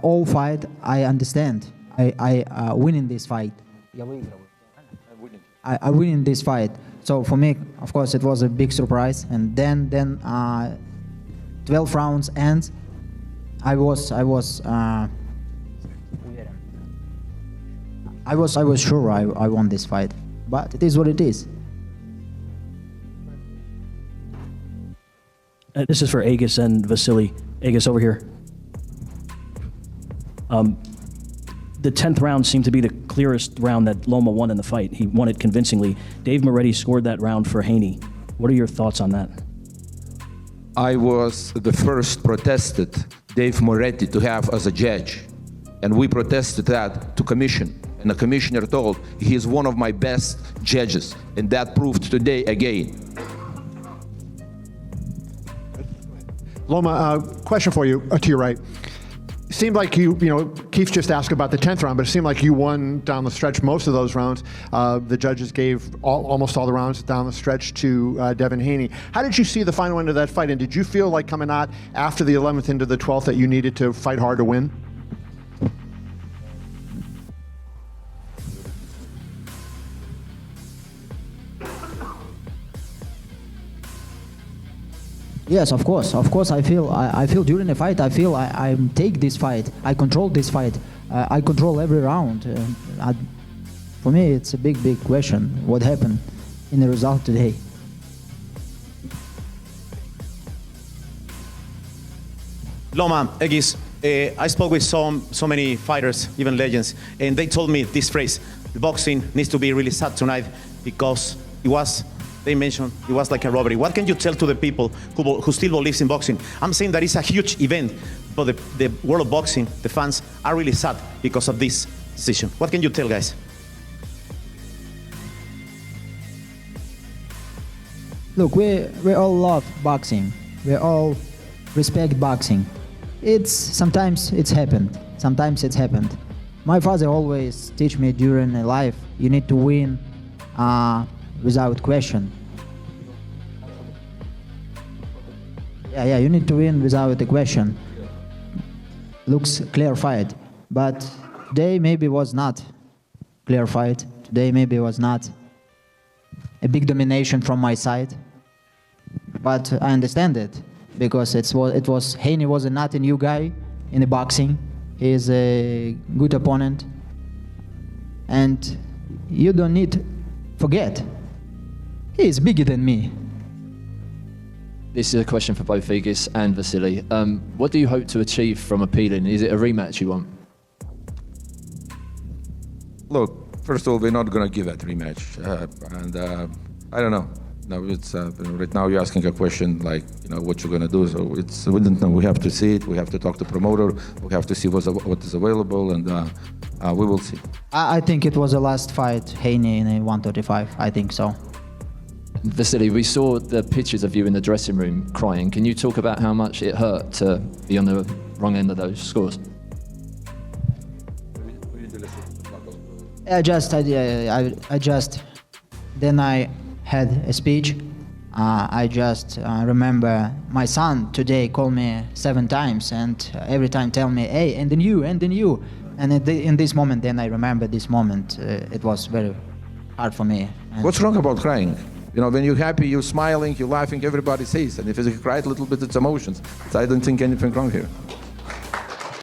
all fight, I understand. I win in this fight. I win in this fight. So for me, of course, it was a big surprise. And then 12 rounds ends. I was sure I won this fight, but it is what it is. This is for Egis and Vasily. Egis, over here. The 10th round seemed to be the clearest round that Loma won in the fight. He won it convincingly. Dave Moretti scored that round for Haney. What are your thoughts on that? I was the first protested Dave Moretti to have as a judge, and we protested that to commission. And the commissioner told he is one of my best judges, and that proved today again. Loma, question for you, to your right. It seemed like Keith just asked about the 10th round, but it seemed like you won down the stretch most of those rounds. The judges gave almost all the rounds down the stretch to Devin Haney. How did you see the final end of that fight, and did you feel like coming out after the 11th into the 12th that you needed to fight hard to win? Yes, of course. I feel during the fight. I feel I take this fight. I control this fight. I control every round. For me, it's a big question. What happened in the result today? Loma, Egis, I spoke with so many fighters, even legends, and they told me this phrase: the boxing needs to be really sad tonight because they mentioned it was like a robbery. What can you tell to the people who still believes in boxing? I'm saying that it's a huge event, but the world of boxing, the fans are really sad because of this decision. What can you tell, guys? Look, we all love boxing. We all respect boxing. Sometimes it's happened. My father always teach me during life, you need to win without question. Yeah, you need to win without a question. Looks clear fight, but today maybe was not clear fight. Today maybe was not a big domination from my side. But I understand it because Haney was not a new guy in the boxing. He is a good opponent, and you don't need to forget. He is bigger than me. This is a question for both Egis and Vasily. What do you hope to achieve from appealing? Is it a rematch you want? Look, first of all, we're not going to give that rematch. I don't know. No, it's right now you're asking a question like, what you're going to do. So we don't know. We have to see it. We have to talk to promoter. We have to see what is available, and we will see. I think it was the last fight, Haney in 135. I think so. Vasily, we saw the pictures of you in the dressing room crying. Can you talk about how much it hurt to be on the wrong end of those scores? Then I had a speech. I just remember my son today called me 7 times and every time tell me, hey, and then you. And in this moment, then I remember this moment. It was very hard for me. What's wrong about crying? When you're happy, you're smiling, you're laughing, everybody sees. And if you cry a little bit, it's emotions. So I don't think anything wrong here.